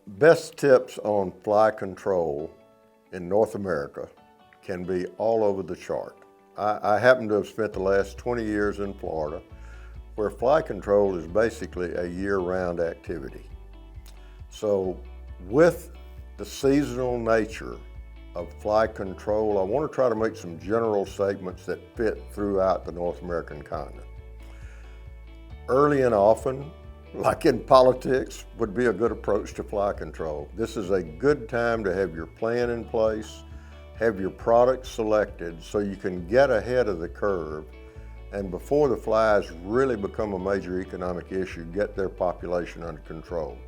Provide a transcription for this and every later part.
Best tips on fly control in North America can be all over the chart. I happen to have spent the last 20 years in Florida, where fly control is basically a year-round activity. So with the seasonal nature of fly control, I want to try to make some general statements that fit throughout the North American continent. Early and often, like in politics, would be a good approach to fly control. This is a good time to have your plan in place, have your product selected so you can get ahead of the curve, and before the flies really become a major economic issue, get their population under control.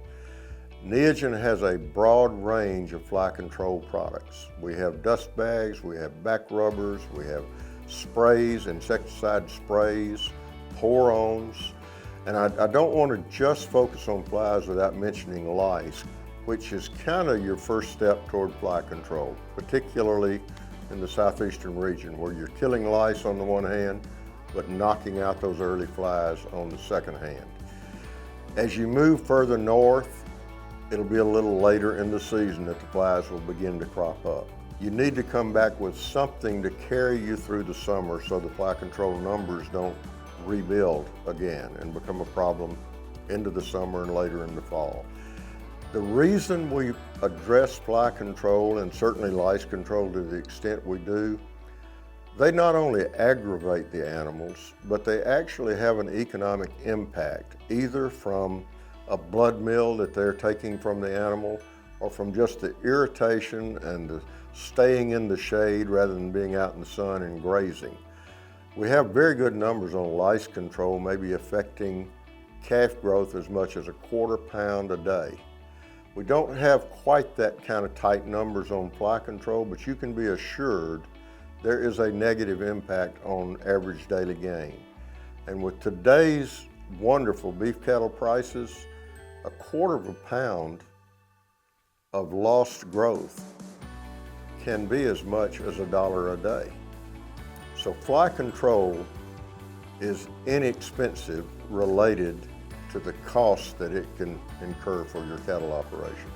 Neogen has a broad range of fly control products. We have dust bags, we have back rubbers, we have sprays, insecticide sprays, pour-ons. And I don't want to just focus on flies without mentioning lice, which is kind of your first step toward fly control, particularly in the southeastern region where you're killing lice on the one hand, but knocking out those early flies on the second hand. As you move further north, it'll be a little later in the season that the flies will begin to crop up. You need to come back with something to carry you through the summer so the fly control numbers don't rebuild again and become a problem into the summer and later in the fall. The reason we address fly control and certainly lice control to the extent we do, they not only aggravate the animals, but they actually have an economic impact, either from a blood meal that they're taking from the animal or from just the irritation and the staying in the shade rather than being out in the sun and grazing. We have very good numbers on lice control, maybe affecting calf growth as much as a 1/4 pound a day. We don't have quite that kind of tight numbers on fly control, but you can be assured there is a negative impact on average daily gain. And with today's wonderful beef cattle prices, a 1/4 pound of lost growth can be as much as $1 a day. So fly control is inexpensive related to the cost that it can incur for your cattle operation.